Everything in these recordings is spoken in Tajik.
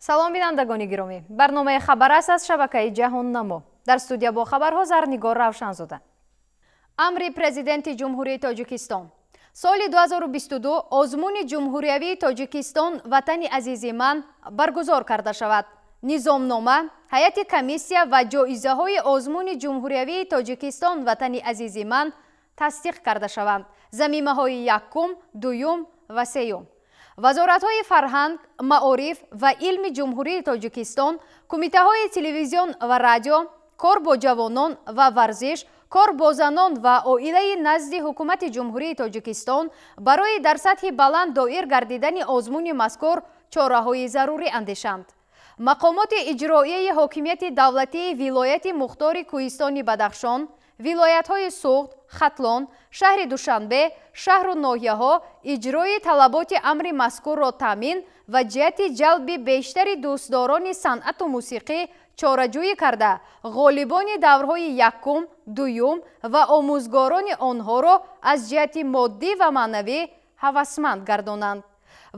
салом бинандагони гиромӣ, барномаи хабар аст аз шабакаи ҷаҳоннамо. Дар студия бо хабарҳо Зарнигор Равшанзода. Амри президенти ҷумҳурии Тоҷикистон. Соли 2022 озмуни ҷумҳуриявии Тоҷикистон ватани азизи ман баргузор карда шавад. Низомнома, ҳайати комиссия ва ҷоизаҳои озмуни ҷумҳуриявии Тоҷикистон ватани азизи ман тасдиқ карда шаванд. Замимаҳои якум, дуюм ва сеюм. вазоратҳои фарҳанг, маориф ва илми ҷумҳурии Тоҷикистон, кумитаҳои телевизион ва радио, кор бо ҷавонон ва варзиш, кор бо занон ва оилаи назди ҳукумати ҷумҳурии Тоҷикистон барои дар сатҳи баланд доир гардидани озмуни мазкур чораҳои зарурӣ андешанд. мақомоти иҷроияи ҳокимияти давлатии вилояти мухтори Кӯҳистони Бадахшон, вилоятҳои Суғд, Хатлон, шаҳри Душанбе, шаҳру ноҳияҳо иҷрои талаботи амри мазкурро таъмин ва ҷиҳати ҷалби бештари дӯстдорони санъату мусиқӣ чораҷӯӣ карда, ғолибони даврҳои якум, дуюм ва омӯзгорони онҳоро аз ҷиҳати моддӣ ва маънавӣ ҳавасманд гардонанд.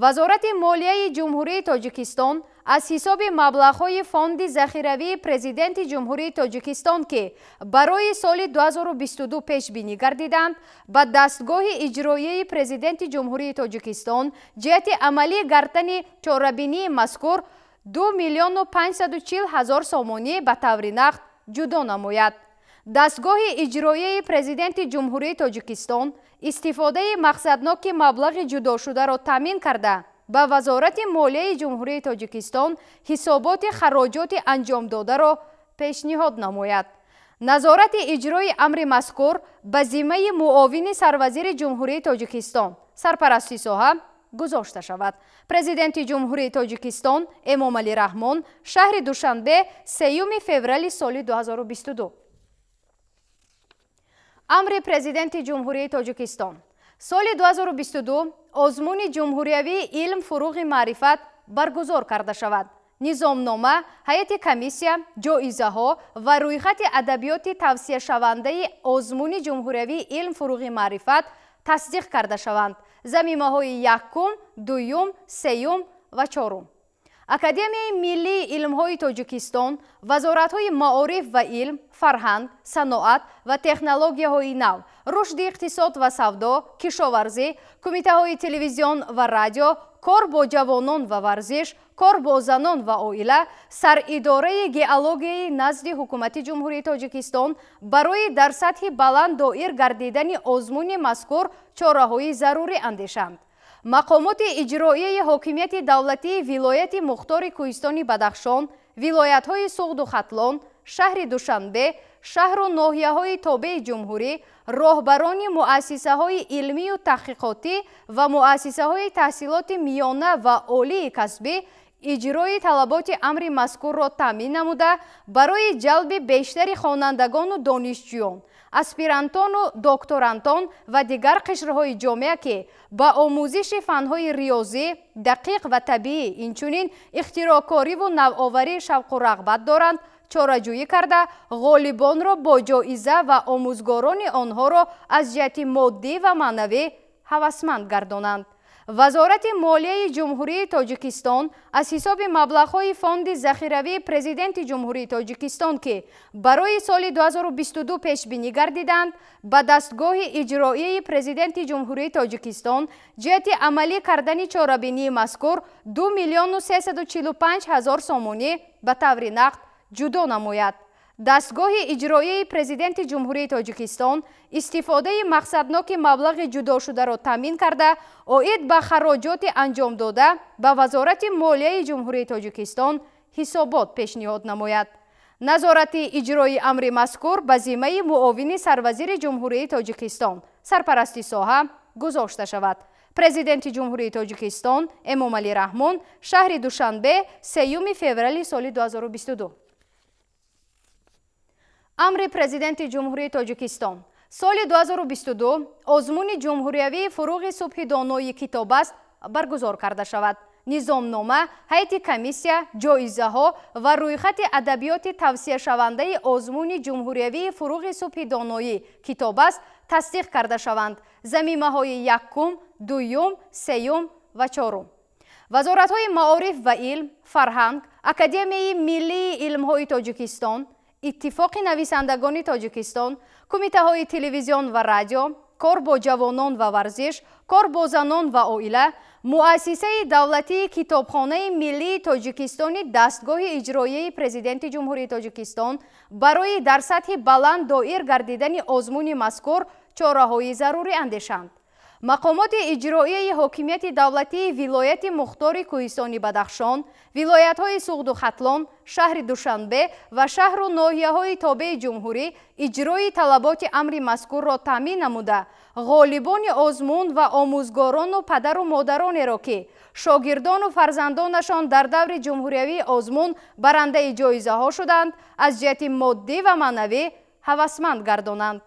вазорати молияи ҷумҳурии Тоҷикистон аз ҳисоби маблағҳои фонди захиравии президенти ҷумҳурии Тоҷикистон ки барои соли 2022 пешбинӣ гардиданд, ба дастгоҳи иҷроияи президенти ҷумҳурии Тоҷикистон ҷиҳати амалӣ гардани чорабинии мазкур 2 миллион 540 ҳазор сомонӣ ба таври нақд ҷудо намояд. дастгоҳи иҷроияи президенти ҷумҳурии Тоҷикистон истифодаи мақсадноки маблағи ҷудошударо таъмин карда, ба вазорати молияи ҷумҳурии Тоҷикистон ҳисоботи хароҷоти анҷомдодаро пешниҳод намояд. назорати иҷрои амри мазкур ба зиммаи муовини сарвазири ҷумҳурии Тоҷикистон, сарпарасти соҳа гузошта шавад. президенти ҷумҳурии Тоҷикистон Эмомалӣ Раҳмон, шаҳри Душанбе, 3 феврали соли 2022. амри президенти ҷумҳурии Тоҷикистон. соли 2022 озмуни ҷумҳуриявии илм, фуруғи маърифат баргузор карда шавад. низомнома, ҳайати комиссия, ҷоизаҳо ва рӯйхати адабиёти тавсияшавандаи озмуни ҷумҳуриявии илм, фуруғи маърифат тасдиқ карда шаванд. замимаҳои якум, дуюм, сеюм ва чорум. академияи миллии илмҳои Тоҷикистон, вазоратҳои маориф ва илм, фарҳанг, саноат ва технологияҳои нав, рушди иқтисод ва савдо, кишоварзӣ, кумитаҳои телевизион ва радио, кор бо ҷавонон ва варзиш, кор бо занон ва оила, саридораи геологияи назди ҳукумати ҷумҳурии Тоҷикистон барои дар сатҳи баланд доир гардидани озмуни мазкур чораҳои зарурӣ андешанд. мақомоти иҷроияи ҳокимияти давлатии вилояти мухтори Кӯҳистони Бадахшон, вилоятҳои Суғду Хатлон, шаҳри Душанбе, шаҳру ноҳияҳои тобеи ҷумҳурӣ, роҳбарони муассисаҳои илмию таҳқиқотӣ ва муассисаҳои таҳсилоти миёна ва олии касбӣ иҷрои талаботи амри мазкурро таъмин намуда, барои ҷалби бештари хонандагону донишҷӯён, аспирантону докторантон ва дигар қишрҳои ҷомеа ки ба омӯзиши фанҳои риёзӣ, дақиқ ва табиӣ, инчунин ихтироъкориву навоварӣ шавқу рағбат доранд, чораҷӯӣ карда, ғолибонро бо ҷоиза ва омӯзгорони онҳоро аз ҷиҳати моддӣ ва маънавӣ ҳавасманд гардонанд. вазорати молияи ҷумҳурии Тоҷикистон аз ҳисоби маблағҳои фонди захиравии президенти ҷумҳурии Тоҷикистон ки барои соли 2022 пешбинӣ гардиданд, ба дастгоҳи иҷроияи президенти ҷумҳурии Тоҷикистон ҷиҳати амалӣ кардани чорабинии мазкур 2 миллион 345 ҳазор сомонӣ ба таври нақд ҷудо намояд. дастгоҳи иҷроияи президенти ҷумҳурии Тоҷикистон истифодаи мақсадноки маблағи ҷудошударо таъмин карда, оид ба хароҷоти анҷомдода ба вазорати молияи ҷумҳурии Тоҷикистон ҳисобот пешниҳод намояд. назорати иҷрои амри мазкур ба зиммаи муовини сарвазири ҷумҳурии Тоҷикистон, сарпарасти соҳа гузошта шавад. президенти ҷумҳурии Тоҷикистон Эмомалӣ Раҳмон, шаҳри Душанбе, 3 феврали соли 2022. амри президенти ҷумҳурии Тоҷикистон. соли 2022 озмуни ҷумҳуриявии фуруғи субҳи донои китобаст баргузор карда шавад. низомнома, ҳайати комиссия, ҷоизаҳо ва рӯйхати адабиёти тавсияшавандаи озмуни ҷумҳуриявии фуруғи субҳи донои китобаст тасдиқ карда шаванд. замимаҳои якум, дуюм, сеюм ва чорум. вазоратҳои маориф ва илм, фарҳанг, Академияи миллии илмҳои Тоҷикистон, Иттифоқи нависандагони Тоҷикистон, кумитаҳои телевизион ва радио, кор бо ҷавонон ва варзиш, кор бо занон ва оила, муассисаи давлатии Китобхонаи миллии Тоҷикистони дастгоҳи иҷроияи президенти ҷумҳурии Тоҷикистон барои дар сатҳи баланд доир гардидани озмуни мазкур чораҳои зарурӣ андешанд. мақомоти иҷроияи ҳокимияти давлатии вилояти Мухтори Кӯҳистони Бадахшон, вилоятҳои Суғду Хатлон, шаҳри Душанбе ва шаҳру ноҳияҳои тобеи ҷумҳурӣ иҷрои талаботи амри мазкурро таъмин намуда, ғолибони озмун ва омӯзгорону падару модаронеро ки шогирдону фарзандонашон дар даври ҷумҳуриявии озмун барандаи ҷоизаҳо шуданд, аз ҷиҳати моддӣ ва маънавӣ ҳавасманд гардонанд.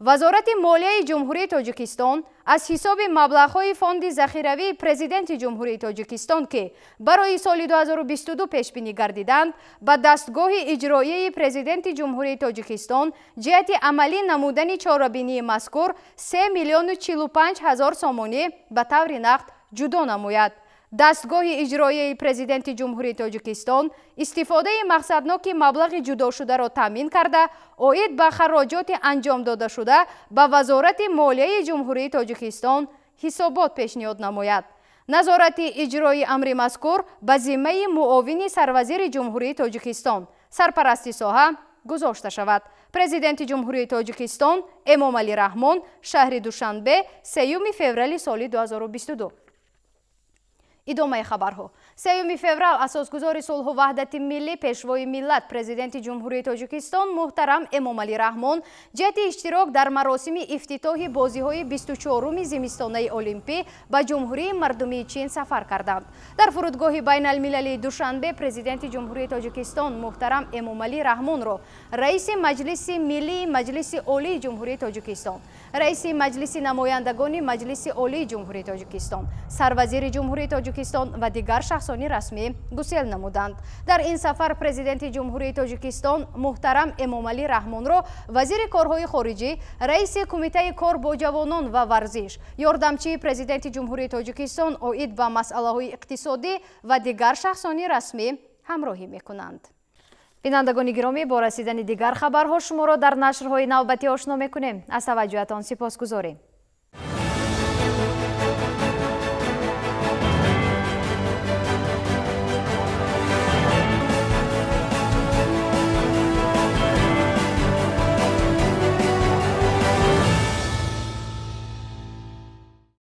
вазорати молияи ҷумҳурии Тоҷикистон аз ҳисоби маблағҳои фонди захиравии президенти ҷумҳурии Тоҷикистон ки барои соли 2022 пешбинӣ гардиданд, ба дастгоҳи иҷроияи президенти ҷумҳурии Тоҷикистон ҷиҳати амалӣ намудани чорабинии мазкур 3 миллиону 45 ҳазор сомонӣ ба таври нақд ҷудо намояд. дастгоҳи иҷроияи президенти ҷумҳурии Тоҷикистон истифодаи мақсадноки маблағи ҷудошударо таъмин карда, оид ба хароҷоти анҷомдодашуда ба вазорати молияи ҷумҳурии Тоҷикистон ҳисобот пешниҳод намояд. назорати иҷрои амри мазкур ба зиммаи муовини сарвазири ҷумҳурии Тоҷикистон, сарпарасти соҳа гузошта шавад. президенти ҷумҳурии Тоҷикистон Эмомалӣ Раҳмон, шаҳри Душанбе, 3 феврали соли 2022. идомаи хабарҳо. 3 феврал асосгузори сулҳу ваҳдати миллӣ, пешвои миллат, президенти ҷумҳурии Тоҷикистон муҳтарам Эмомалӣ Раҳмон ҷиҳати иштирок дар маросими ифтитоҳи бозиҳои 24-уми зимистонаи олимпӣ ба ҷумҳурии мардумии Чин сафар карданд. дар фурудгоҳи байналмилалии Душанбе президенти ҷумҳурии Тоҷикистон муҳтарам Эмомалӣ Раҳмонро раиси маҷлиси миллии Маҷлиси олии ҷумҳурии Тоҷикистон, раиси маҷлиси намояндагони Маҷлиси олии ҷумҳурии Тоҷикистон, сарвазири ҷумҳурии Тоҷикистон ва дигар шахсони расмӣ гусел намуданд. дар ин сафар президенти ҷумҳурии Тоҷикистон муҳтарам Эмомалӣ Раҳмонро вазири корҳои хориҷӣ, раиси кумитаи кор бо ҷавонон ва варзиш, ёрдамчии президенти ҷумҳурии Тоҷикистон оид ба масъалаҳои иқтисодӣ ва дигар шахсони расмӣ ҳамроҳӣ мекунанд. бинандагони гиромӣ, бо расидани дигар хабарҳо шуморо дар нашрҳои навбатӣ ошно мекунем. аз таваҷҷӯҳатон сипосгузорем.